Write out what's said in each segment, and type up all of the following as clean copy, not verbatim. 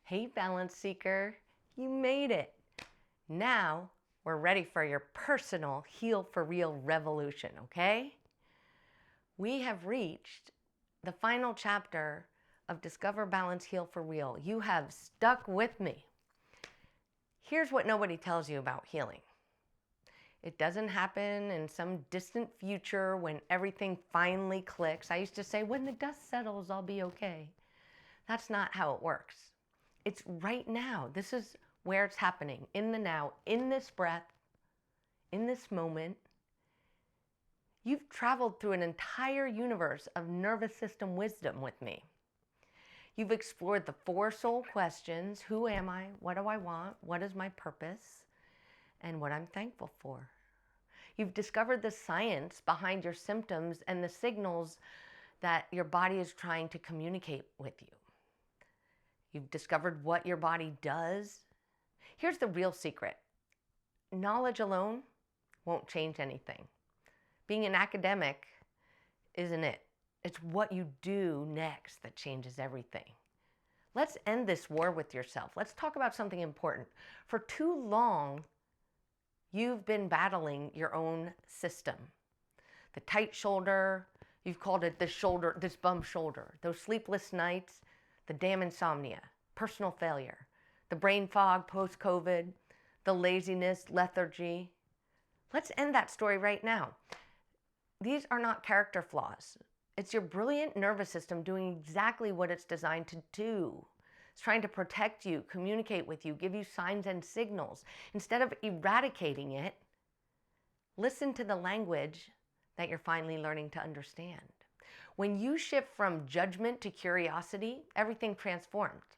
Hey, Balance Seeker, you made it. Now we're ready for your personal Heal for Real revolution, okay? We have reached the final chapter of Discover, Balance, Heal for Real. You have stuck with me. Here's what nobody tells you about healing. It doesn't happen in some distant future when everything finally clicks. I used to say, when the dust settles, I'll be okay. That's not how it works. It's right now. This is where it's happening, in the now, in this breath, in this moment. You've traveled through an entire universe of nervous system wisdom with me. You've explored the 4 soul questions: who am I? What do I want? What is my purpose? And what I'm thankful for. You've discovered the science behind your symptoms and the signals that your body is trying to communicate with you. You've discovered what your body does. Here's the real secret. Knowledge alone won't change anything. Being an academic isn't it. It's what you do next that changes everything. Let's end this war with yourself. Let's talk about something important. For too long, you've been battling your own system. The tight shoulder, you've called it the shoulder, this bum shoulder, those sleepless nights, the damn insomnia, personal failure, the brain fog post-COVID, the laziness, lethargy. Let's end that story right now. These are not character flaws. It's your brilliant nervous system doing exactly what it's designed to do. It's trying to protect you, communicate with you, give you signs and signals. Instead of eradicating it, listen to the language that you're finally learning to understand. When you shift from judgment to curiosity, everything transforms.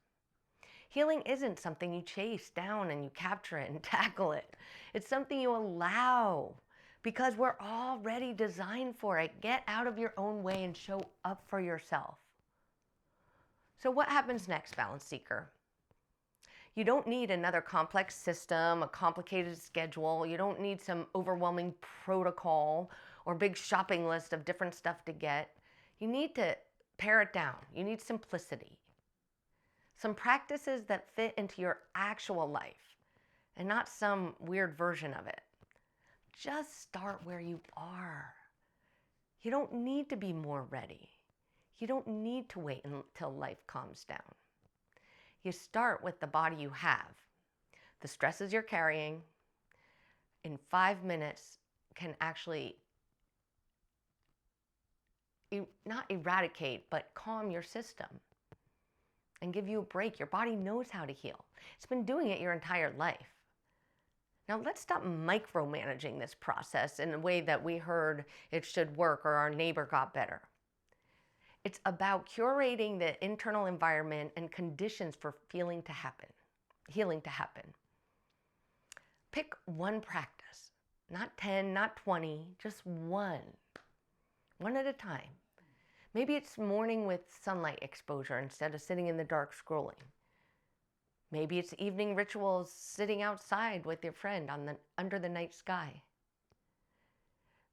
Healing isn't something you chase down and you capture it and tackle it. It's something you allow, because we're already designed for it. Get out of your own way and show up for yourself. So what happens next, Balance Seeker? You don't need another complex system, a complicated schedule. You don't need some overwhelming protocol or big shopping list of different stuff to get. You need to pare it down. You need simplicity. Some practices that fit into your actual life and not some weird version of it. Just start where you are. You don't need to be more ready. You don't need to wait until life calms down. You start with the body you have. The stresses you're carrying in 5 minutes can actually not eradicate, but calm your system and give you a break. Your body knows how to heal. It's been doing it your entire life. Now let's stop micromanaging this process in a way that we heard it should work or our neighbor got better. It's about curating the internal environment and conditions for healing to happen. Pick one practice, not 10, not 20, just one at a time. Maybe it's morning with sunlight exposure instead of sitting in the dark scrolling. Maybe it's evening rituals sitting outside with your friend under the night sky.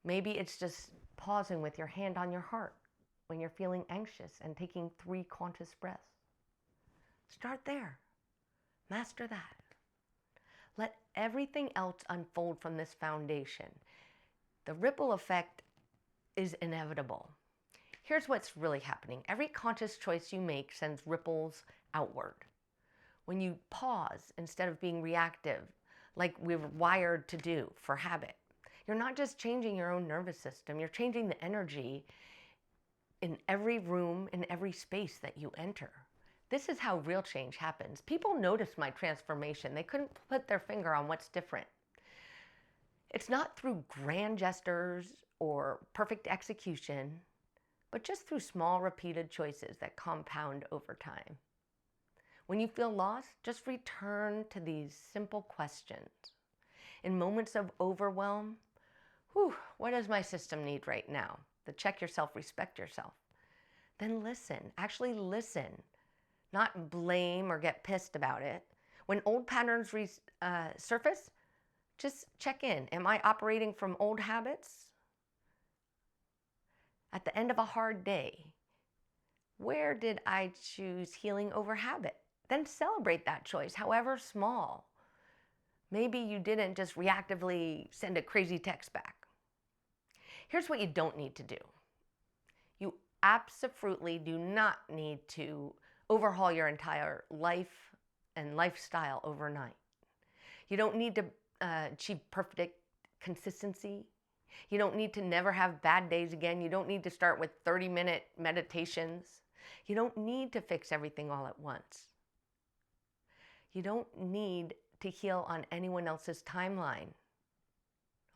Maybe it's just pausing with your hand on your heart when you're feeling anxious and taking 3 conscious breaths. Start there. Master that. Let everything else unfold from this foundation. The ripple effect is inevitable. Here's what's really happening. Every conscious choice you make sends ripples outward. When you pause instead of being reactive, like we're wired to do for habit, you're not just changing your own nervous system, you're changing the energy in every room, in every space that you enter. This is how real change happens. People notice my transformation. They couldn't put their finger on what's different. It's not through grand gestures or perfect execution, but just through small repeated choices that compound over time. When you feel lost, just return to these simple questions. In moments of overwhelm, what does my system need right now? To check yourself, respect yourself. Then listen, actually listen, not blame or get pissed about it. When old patterns surface, just check in. Am I operating from old habits? At the end of a hard day, where did I choose healing over habit? then celebrate that choice, however small. Maybe you didn't just reactively send a crazy text back. Here's what you don't need to do. You absolutely do not need to overhaul your entire life and lifestyle overnight. You don't need to achieve perfect consistency. You don't need to never have bad days again. You don't need to start with 30-minute meditations. You don't need to fix everything all at once. You don't need to heal on anyone else's timeline.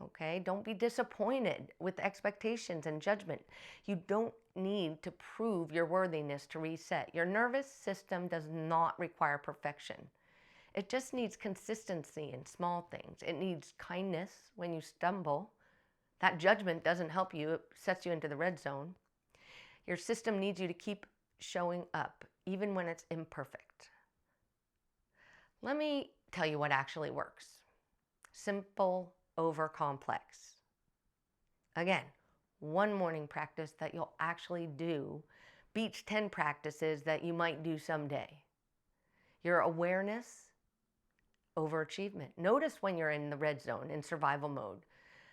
Okay? Don't be disappointed with expectations and judgment. You don't need to prove your worthiness to reset. Your nervous system does not require perfection. It just needs consistency in small things. It needs kindness when you stumble. That judgment doesn't help you. It sets you into the red zone. Your system needs you to keep showing up, even when it's imperfect. Let me tell you what actually works. Simple over complex. Again, one morning practice that you'll actually do beats 10 practices that you might do someday. Your awareness over achievement. Notice when you're in the red zone, in survival mode.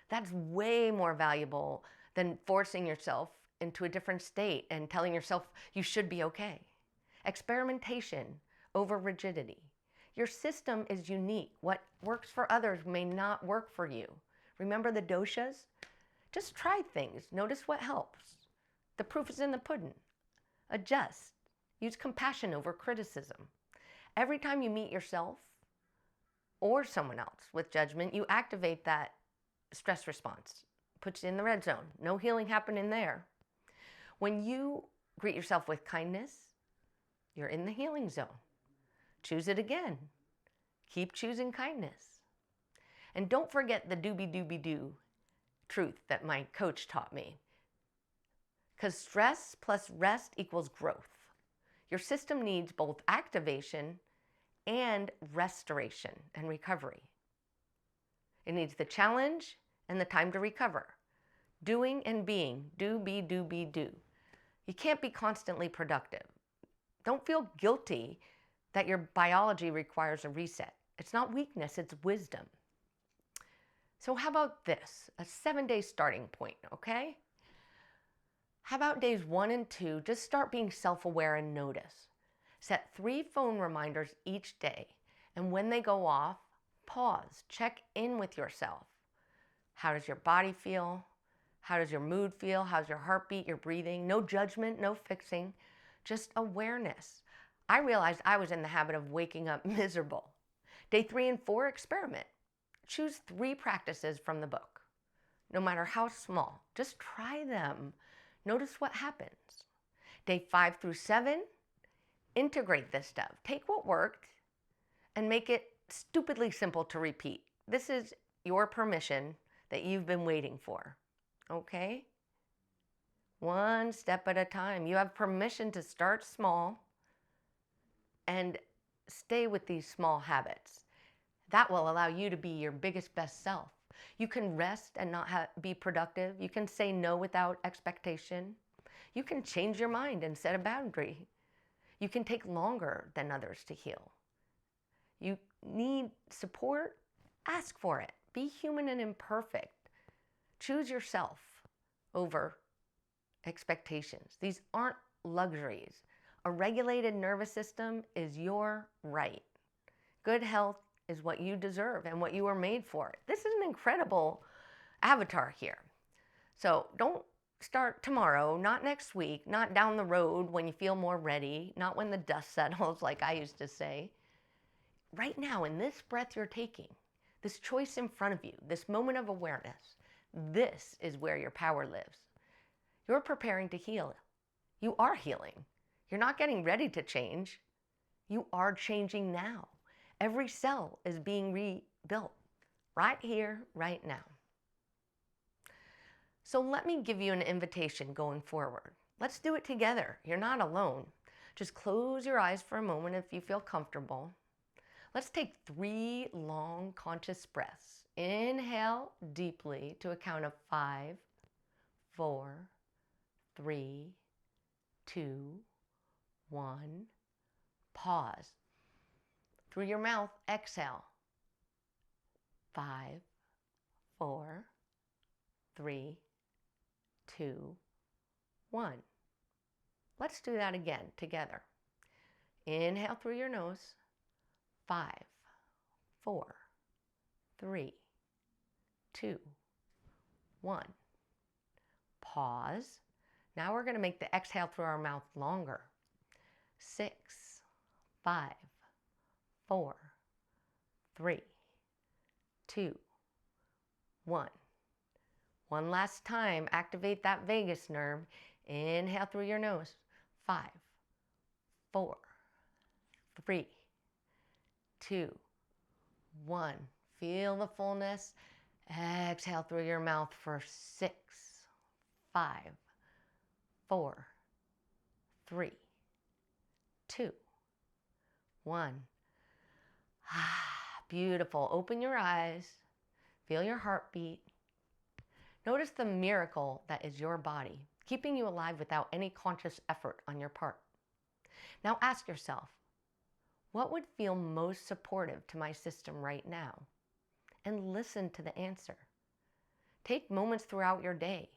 That's way more valuable than forcing yourself into a different state and telling yourself you should be okay. Experimentation over rigidity. Your system is unique. What works for others may not work for you. Remember the doshas? Just try things. Notice what helps. The proof is in the pudding. Adjust. Use compassion over criticism. Every time you meet yourself or someone else with judgment, you activate that stress response. Puts you in the red zone. No healing happening there. When you greet yourself with kindness, you're in the healing zone. Choose it again. Keep choosing kindness. And don't forget the Doobie Doobie Doo truth that my coach taught me. Because stress plus rest equals growth. Your system needs both activation and restoration and recovery. It needs the challenge and the time to recover. Doing and being. Doobie Doobie Doo. You can't be constantly productive. Don't feel guilty that your biology requires a reset. It's not weakness, it's wisdom. So how about this? A 7-day starting point, okay? How about days 1 and 2, just start being self-aware and notice. Set 3 phone reminders each day, and when they go off, pause, check in with yourself. How does your body feel? How does your mood feel? How's your heartbeat, your breathing? No judgment, no fixing, just awareness. I realized I was in the habit of waking up miserable. Day 3 and 4, experiment. Choose 3 practices from the book. No matter how small, just try them. Notice what happens. Day 5 through 7, integrate this stuff. Take what worked and make it stupidly simple to repeat. This is your permission that you've been waiting for. Okay? One step at a time. You have permission to start small and stay with these small habits. That will allow you to be your biggest, best self. You can rest and not be productive. You can say no without expectation. You can change your mind and set a boundary. You can take longer than others to heal. You need support? Ask for it. Be human and imperfect. Choose yourself over expectations. These aren't luxuries. A regulated nervous system is your right. Good health is what you deserve and what you were made for. This is an incredible avatar here. So don't start tomorrow, not next week, not down the road when you feel more ready, not when the dust settles, like I used to say. Right now, in this breath you're taking, this choice in front of you, this moment of awareness, this is where your power lives. You're preparing to heal. You are healing. You're not getting ready to change. You are changing now. Every cell is being rebuilt right here, right now. So let me give you an invitation going forward. Let's do it together. You're not alone. Just close your eyes for a moment if you feel comfortable. Let's take 3 long conscious breaths. Inhale deeply to a count of 5, 4, 3, 2, 1. Pause. Through your mouth, exhale. 5, 4, 3, 2, 1. Let's do that again together. Inhale through your nose. 5, 4, 3, 2, 1. Pause. Now we're going to make the exhale through our mouth longer. 6, 5, 4, 3, 2, 1. One last time, activate that vagus nerve. Inhale through your nose. 5, 4, 3, 2, 1. Feel the fullness. Exhale through your mouth for 6, 5, 4, 3, 2, 1. Beautiful. Open your eyes. Feel your heartbeat. Notice the miracle that is your body, keeping you alive without any conscious effort on your part. Now ask yourself, what would feel most supportive to my system right now? And listen to the answer. Take moments throughout your day,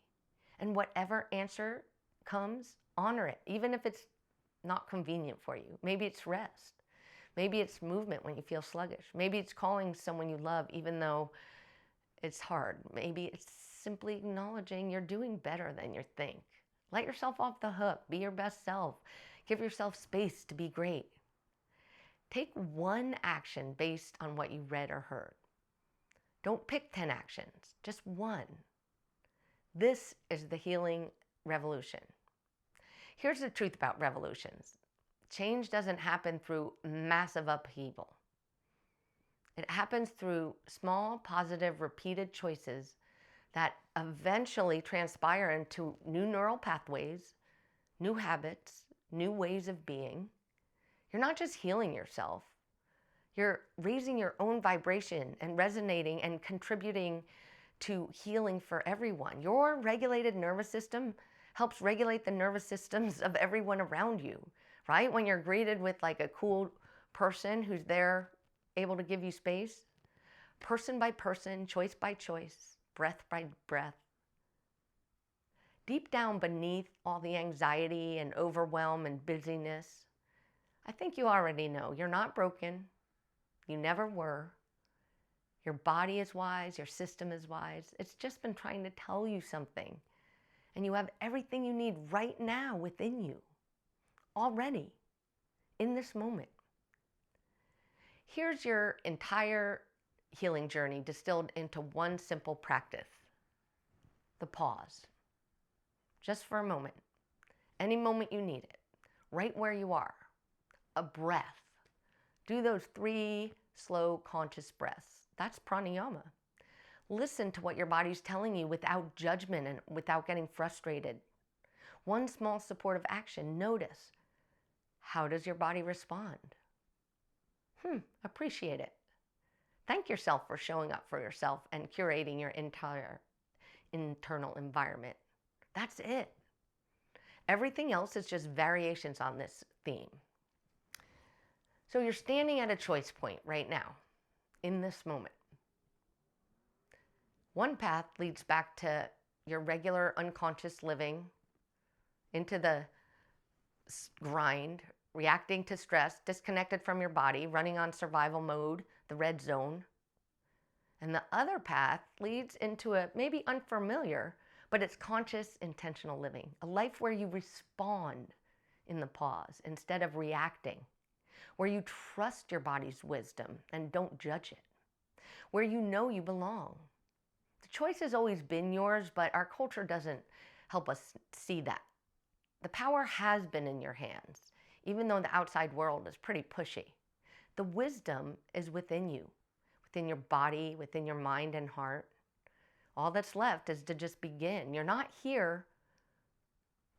and whatever answer comes, honor it, even if it's not convenient for you. Maybe it's rest. Maybe it's movement when you feel sluggish. Maybe it's calling someone you love even though it's hard. Maybe it's simply acknowledging you're doing better than you think. Let yourself off the hook. Be your best self. Give yourself space to be great. Take one action based on what you read or heard. Don't pick 10 actions, just one. This is the healing revolution. Here's the truth about revolutions. Change doesn't happen through massive upheaval. It happens through small, positive, repeated choices that eventually transpire into new neural pathways, new habits, new ways of being. You're not just healing yourself. You're raising your own vibration and resonating and contributing to healing for everyone. Your regulated nervous system helps regulate the nervous systems of everyone around you, right? When you're greeted with like a cool person who's there, able to give you space, person by person, choice by choice, breath by breath. Deep down beneath all the anxiety and overwhelm and busyness, I think you already know you're not broken. You never were. Your body is wise. Your system is wise. It's just been trying to tell you something. And you have everything you need right now within you, already, in this moment. Here's your entire healing journey distilled into one simple practice. The pause. Just for a moment. Any moment you need it. Right where you are. A breath. Do those 3 slow, conscious breaths. That's pranayama. Listen to what your body's telling you without judgment and without getting frustrated. One small supportive action. Notice. How does your body respond? Appreciate it. Thank yourself for showing up for yourself and curating your entire internal environment. That's it. Everything else is just variations on this theme. So you're standing at a choice point right now, in this moment. One path leads back to your regular unconscious living, into the grind, reacting to stress, disconnected from your body, running on survival mode, the red zone. And the other path leads into a maybe unfamiliar, but it's conscious, intentional living. A life where you respond in the pause instead of reacting. Where you trust your body's wisdom and don't judge it. Where you know you belong. The choice has always been yours, but our culture doesn't help us see that. The power has been in your hands, even though the outside world is pretty pushy. The wisdom is within you, within your body, within your mind and heart. All that's left is to just begin. You're not here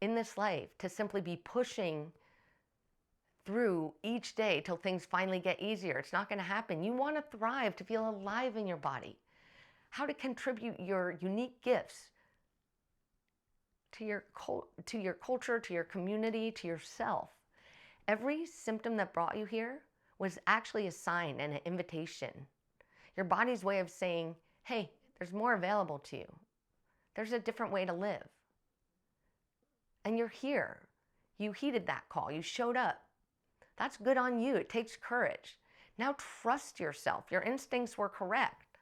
in this life to simply be pushing through each day till things finally get easier. It's not going to happen. You want to thrive, to feel alive in your body. How to contribute your unique gifts to your culture, to your community, to yourself. Every symptom that brought you here was actually a sign and an invitation. Your body's way of saying, hey, there's more available to you. There's a different way to live. And you're here. You heeded that call. You showed up. That's good on you. It takes courage. Now trust yourself. Your instincts were correct.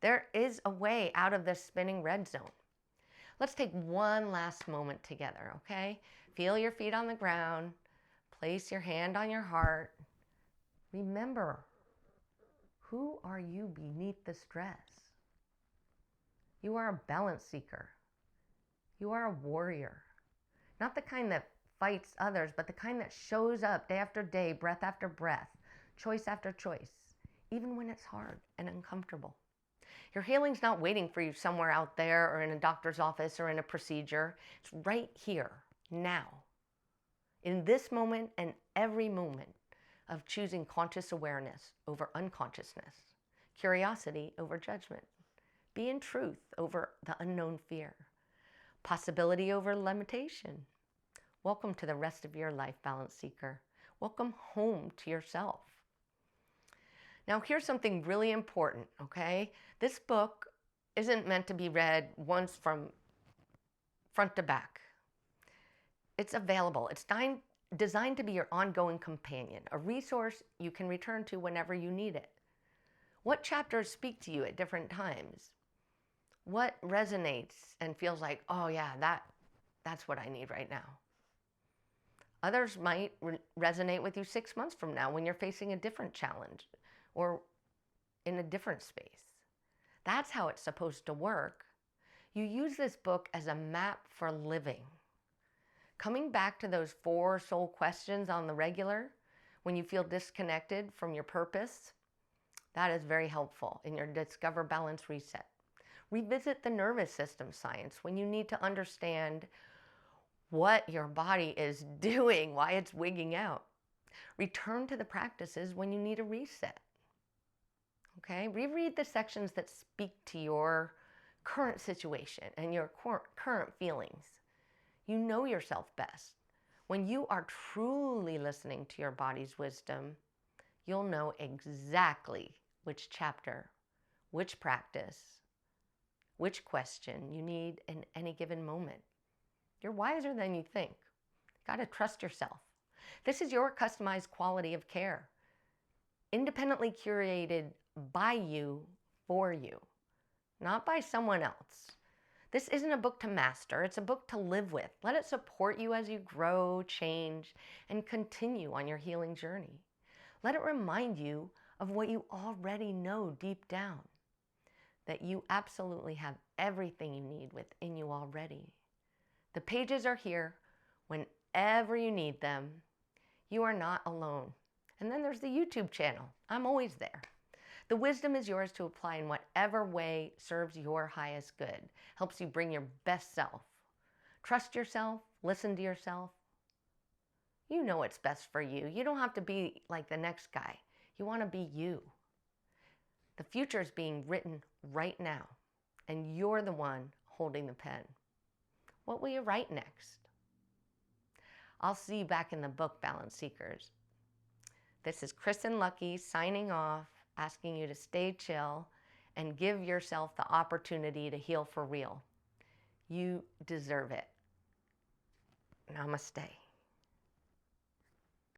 There is a way out of this spinning red zone. Let's take one last moment together, okay? Feel your feet on the ground. Place your hand on your heart. Remember, who are you beneath the stress? You are a balance seeker. You are a warrior. Not the kind that fights others, but the kind that shows up day after day, breath after breath, choice after choice, even when it's hard and uncomfortable. Your healing's not waiting for you somewhere out there or in a doctor's office or in a procedure. It's right here, now, in this moment and every moment of choosing conscious awareness over unconsciousness, curiosity over judgment, being truth over the unknown fear, possibility over limitation. Welcome to the rest of your life, Balance Seeker. Welcome home to yourself. Now, here's something really important, okay? This book isn't meant to be read once from front to back. It's available. It's designed to be your ongoing companion, a resource you can return to whenever you need it. What chapters speak to you at different times? What resonates and feels like, oh yeah, that's what I need right now? Others might resonate with you 6 months from now when you're facing a different challenge or in a different space. That's how it's supposed to work. You use this book as a map for living. Coming back to those 4 soul questions on the regular when you feel disconnected from your purpose, that is very helpful in your Discover Balance Reset. Revisit the nervous system science when you need to understand what your body is doing, why it's wigging out. Return to the practices when you need a reset. Okay, reread the sections that speak to your current situation and your current feelings. You know yourself best. When you are truly listening to your body's wisdom, you'll know exactly which chapter, which practice, which question you need in any given moment. You're wiser than you think. You gotta trust yourself. This is your customized quality of care, independently curated by you, for you, not by someone else. This isn't a book to master, it's a book to live with. Let it support you as you grow, change, and continue on your healing journey. Let it remind you of what you already know deep down, that you absolutely have everything you need within you already. The pages are here whenever you need them. You are not alone. And then there's the YouTube channel. I'm always there. The wisdom is yours to apply in whatever way serves your highest good, helps you bring your best self. Trust yourself, listen to yourself. You know what's best for you. You don't have to be like the next guy. You want to be you. The future is being written right now, and you're the one holding the pen. What will you write next? I'll see you back in the book, Balance Seekers. This is Kristen Lucky signing off, asking you to stay chill and give yourself the opportunity to heal for real. You deserve it. Namaste.